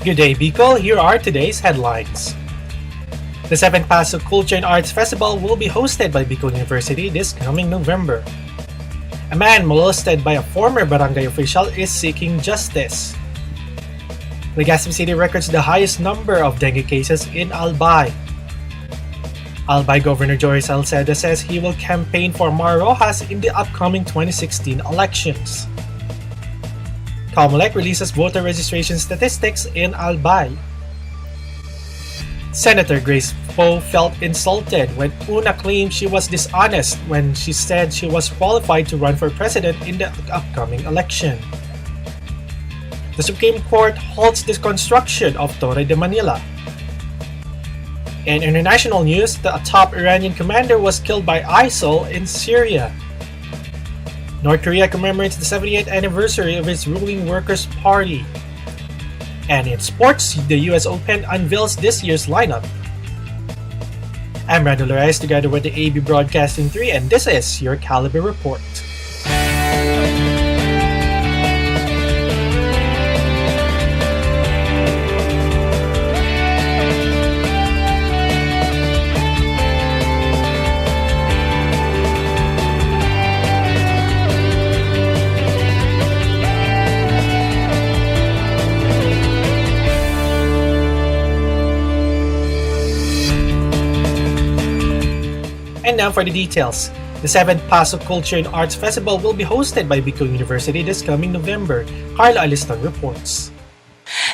Good day, Bicol. Here are today's headlines. The 7th Paso Culture and Arts Festival will be hosted by Bicol University this coming November. A man molested by a former barangay official is seeking justice. Legazpi City records the highest number of dengue cases in Albay. Albay Governor Joey Salcedo says he will campaign for Mar Rojas in the upcoming 2016 elections. Comelec releases voter registration statistics in Albay. Senator Grace Poe felt insulted when Una claimed she was dishonest when she said she was qualified to run for president in the upcoming election. The Supreme Court halts the construction of Torre de Manila. In international news, the top Iranian commander was killed by ISIL in Syria. North Korea commemorates the 78th anniversary of its ruling Workers' Party. And in sports, the US Open unveils this year's lineup. I'm Brando Lorais together with the AB Broadcasting 3, and this is your Caliber Report. And now for the details. The 7th Paso Culture and Arts Festival will be hosted by Bicol University this coming November. Carla Aliston reports.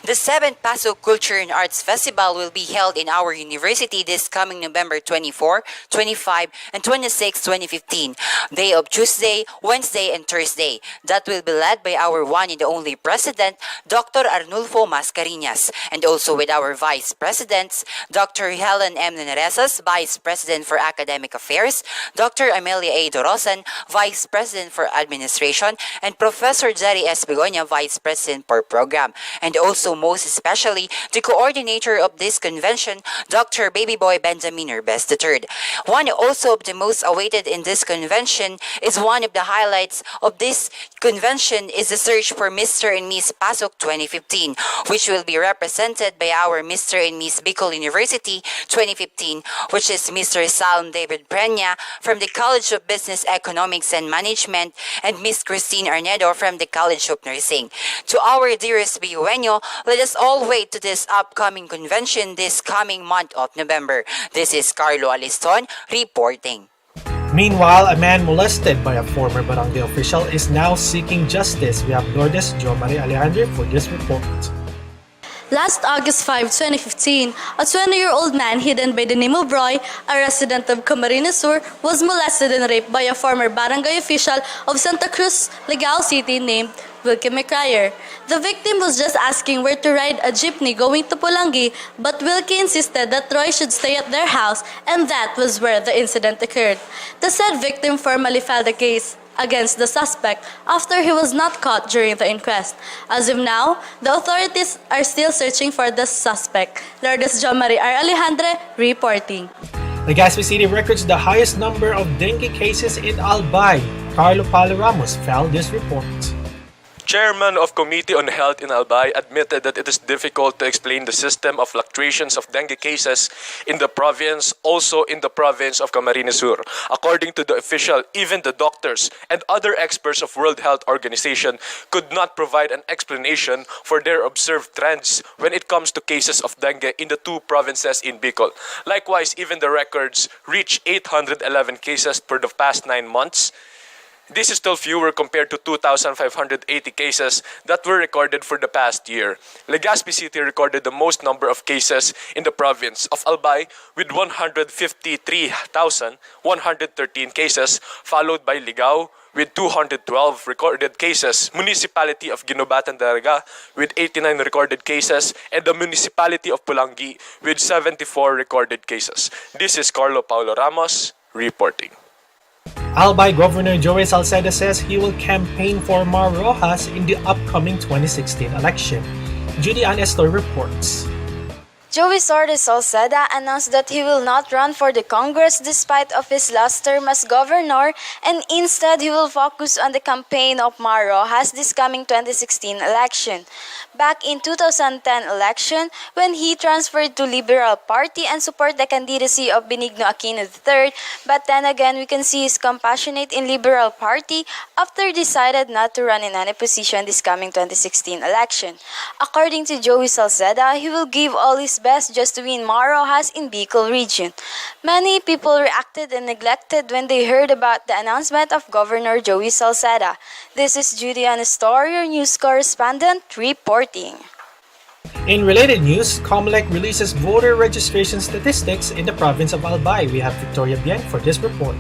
The 7th Paso Culture and Arts Festival will be held in our university this coming November 24, 25, and 26, 2015, day of Tuesday, Wednesday, and Thursday. That will be led by our one and only President, Dr. Arnulfo Mascareñas, and also with our Vice Presidents, Dr. Helen M. Nenaresas, Vice President for Academic Affairs, Dr. Amelia A. Dorosan, Vice President for Administration, and Professor Jerry S. Begonia, Vice President for Program, and also most especially the coordinator of this convention, Dr. Babyboy Benjamin Urbes III. One also of the most awaited in this convention is one of the highlights of this convention is the search for Mr. and Miss PASOK 2015, which will be represented by our Mr. and Miss Bicol University 2015, which is Mr. Salm David Breña from the College of Business, Economics and Management and Miss Christine Arnedo from the College of Nursing. To our dearest Bicol, let us all wait to this upcoming convention this coming month of November. This is Carlo Aliston reporting. Meanwhile, a man molested by a former barangay official is now seeking justice. We have Lourdes Jo Marie Alejandre for this report. Last August 5, 2015, a 20-year-old man hidden by the name of Roy, a resident of Camarines Sur, was molested and raped by a former barangay official of Santa Cruz, Legao City named Wilkie McCryer. The victim was just asking where to ride a jeepney going to Pulangi, but Wilkie insisted that Roy should stay at their house, and that was where the incident occurred. The said victim formally filed a case against the suspect after he was not caught during the inquest. As of now, the authorities are still searching for the suspect. Lourdes Jo Marie R. Alejandre reporting. Legazpi City records the highest number of dengue cases in Albay. Carlo Palo Ramos filed this report. Chairman of Committee on Health in Albay admitted that it is difficult to explain the system of fluctuations of dengue cases in the province, also in the province of Camarines Sur. According to the official, even the doctors and other experts of World Health Organization could not provide an explanation for their observed trends when it comes to cases of dengue in the two provinces in Bicol. Likewise, even the records reach 811 cases for the past 9 months. This is still fewer compared to 2,580 cases that were recorded for the past year. Legazpi City recorded the most number of cases in the province of Albay with 153,113 cases, followed by Ligao with 212 recorded cases, Municipality of Ginobatan Daraga with 89 recorded cases, and the Municipality of Pulangi with 74 recorded cases. This is Carlo Paulo Ramos reporting. Albay Governor Joey Salcedo says he will campaign for Mar Rojas in the upcoming 2016 election. Judy Ann Estor reports. Joey Salceda announced that he will not run for the Congress despite of his last term as governor, and instead he will focus on the campaign of Marojas this coming 2016 election. Back in 2010 election, when he transferred to Liberal Party and support the candidacy of Benigno Aquino III, but then again we can see he's compassionate in Liberal Party after decided not to run in any position this coming 2016 election. According to Joey Salceda, he will give all his best just to win Marojas in Bicol region. Many people reacted and neglected when they heard about the announcement of Governor Joey Salceda. This is Judy Anastor, your news correspondent, reporting. In related news, COMELEC releases voter registration statistics in the province of Albay. We have Victoria Bien for this report.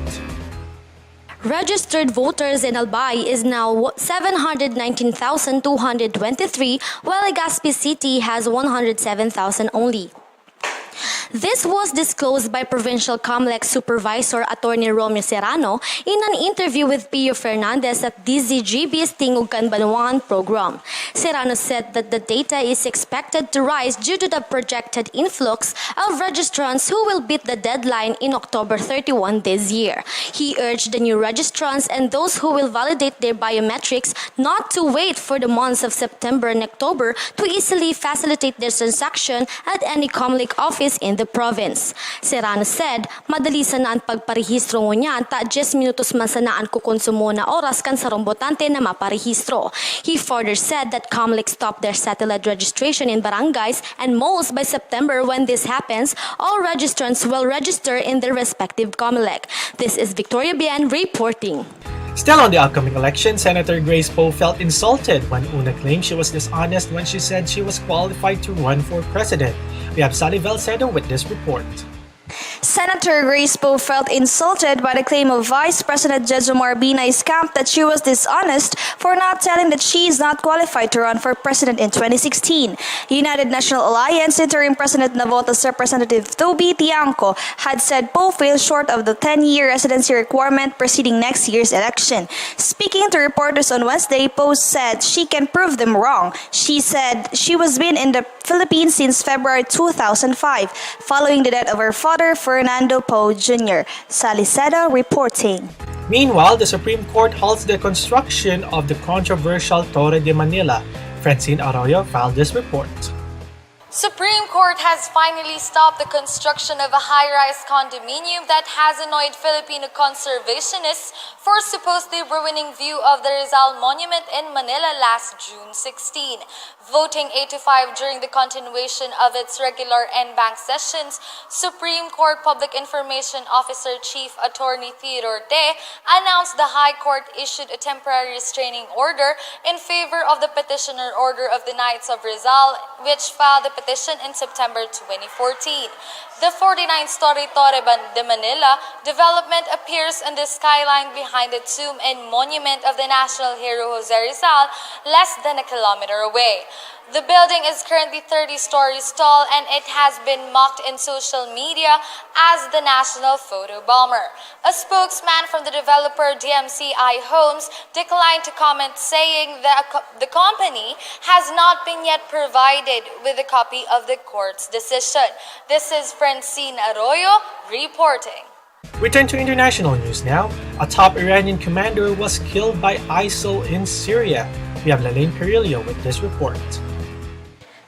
Registered voters in Albay is now 719,223, while Legazpi City has 107,000 only. This was disclosed by Provincial COMELEC Supervisor Attorney Romeo Serrano in an interview with Pio Fernandez at DZGB's Tingog Kanbanwan program. Serrano said that the data is expected to rise due to the projected influx of registrants who will beat the deadline in October 31 this year. He urged the new registrants and those who will validate their biometrics not to wait for the months of September and October to easily facilitate their transaction at any COMELEC office in the province. Serrano said, madali sana ang pagparehistro mo niyan ta 10 minutos man sana ang kukonsumo na oras kan sa rombotante na maparehistro. He further said that COMELEC stopped their satellite registration in barangays and malls by September. When this happens, all registrants will register in their respective COMELEC. This is Victoria Bien reporting. Still on the upcoming election, Senator Grace Poe felt insulted when Una claimed she was dishonest when she said she was qualified to run for president. We have Sally Valcedo with this report. Senator Grace Poe felt insulted by the claim of Vice President Jejomar Binay's camp that she was dishonest for not telling that she is not qualified to run for president in 2016. United National Alliance Interim President Navotas Representative Toby Tiangco had said Poe fell short of the 10-year residency requirement preceding next year's election. Speaking to reporters on Wednesday, Poe said she can prove them wrong. She said she was been in the Philippines since February 2005, following the death of her father, Fernando Poe Jr. Saliceda reporting. Meanwhile, the Supreme Court halts the construction of the controversial Torre de Manila. Francine Arroyo filed this report. Supreme Court has finally stopped the construction of a high-rise condominium that has annoyed Filipino conservationists for supposedly ruining view of the Rizal Monument in Manila last June 16. Voting 8-5 during the continuation of its regular en-banc sessions, Supreme Court Public Information Officer Chief Attorney Theodore Te announced the High Court issued a temporary restraining order in favor of the Petitioner Order of the Knights of Rizal, which filed the petition in September 2014. The 49-story Torre de Manila development appears in the skyline behind the tomb and monument of the national hero Jose Rizal, less than a kilometer away. The building is currently 30 stories tall and it has been mocked in social media as the national photo bomber. A spokesman from the developer DMCI Homes declined to comment, saying that the company has not been yet provided with a copy of the court's decision. This is Francine Arroyo reporting. We turn to international news now. A top Iranian commander was killed by ISIL in Syria. We have Lalaine Perillo with this report.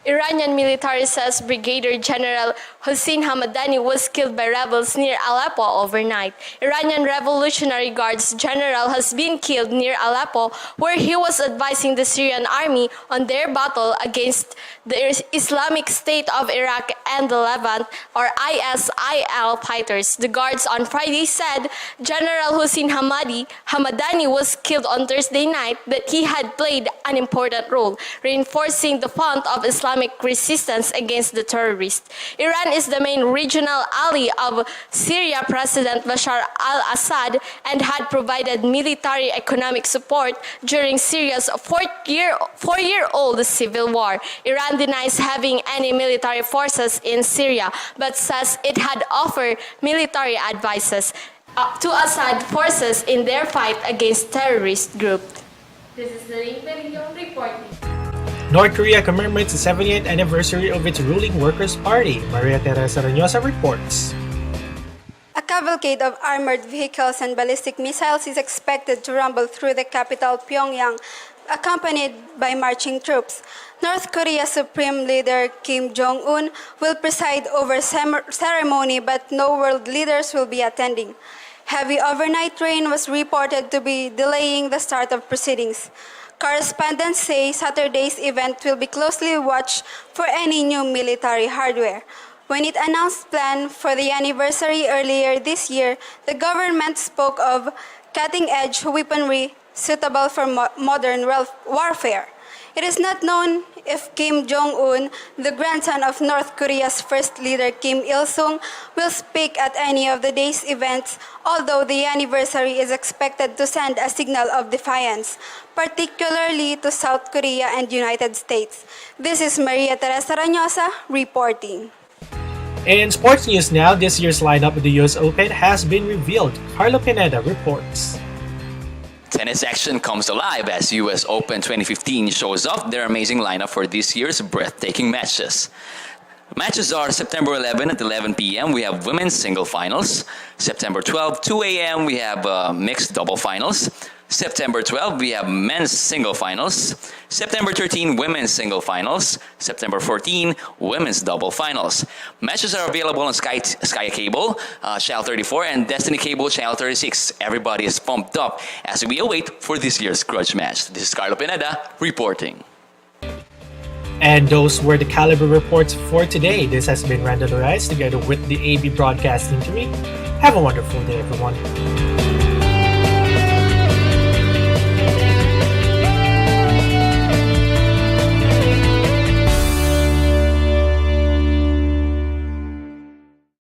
Iranian military says Brigadier General Hossein Hamadani was killed by rebels near Aleppo overnight. Iranian Revolutionary Guards General has been killed near Aleppo, where he was advising the Syrian army on their battle against the Islamic State of Iraq and the Levant, or ISIL fighters. The guards on Friday said General Hossein Hamadani was killed on Thursday night, but he had played an important role, reinforcing the front of Islamic resistance against the terrorists. Iran is the main regional ally of Syria President Bashar al-Assad and had provided military economic support during Syria's four-year-old civil war. Iran denies having any military forces in Syria, but says it had offered military advices to Assad forces in their fight against terrorist groups. This is the Lalaine Perillo reporting. North Korea commemorates the 70th anniversary of its ruling Workers' Party. Maria Teresa Reynosa reports. A cavalcade of armored vehicles and ballistic missiles is expected to rumble through the capital Pyongyang, accompanied by marching troops. North Korea's Supreme Leader Kim Jong-un will preside over ceremony, but no world leaders will be attending. Heavy overnight rain was reported to be delaying the start of proceedings. Correspondents say Saturday's event will be closely watched for any new military hardware. When it announced plan for the anniversary earlier this year, the government spoke of cutting-edge weaponry suitable for modern warfare. It is not known if Kim Jong-un, the grandson of North Korea's first leader Kim Il-sung, will speak at any of the day's events, although the anniversary is expected to send a signal of defiance, particularly to South Korea and United States. This is Maria Teresa Reynosa reporting. In sports news now, this year's lineup of the US Open has been revealed. Carlo Pineda reports. Tennis action comes alive as US Open 2015 shows off their amazing lineup for this year's breathtaking matches. Matches are September 11 at 11 p.m. we have women's single finals. September 12, 2 a.m. we have mixed double finals. September 12, we have men's single finals. September 13, women's single finals. September 14, women's double finals. Matches are available on Sky Cable, Channel 34, and Destiny Cable, Channel 36. Everybody is pumped up as we await for this year's grudge match. This is Carlo Pineda reporting. And those were the Caliber reports for today. This has been Randall Rice together with the AB Broadcasting team. Have a wonderful day, everyone.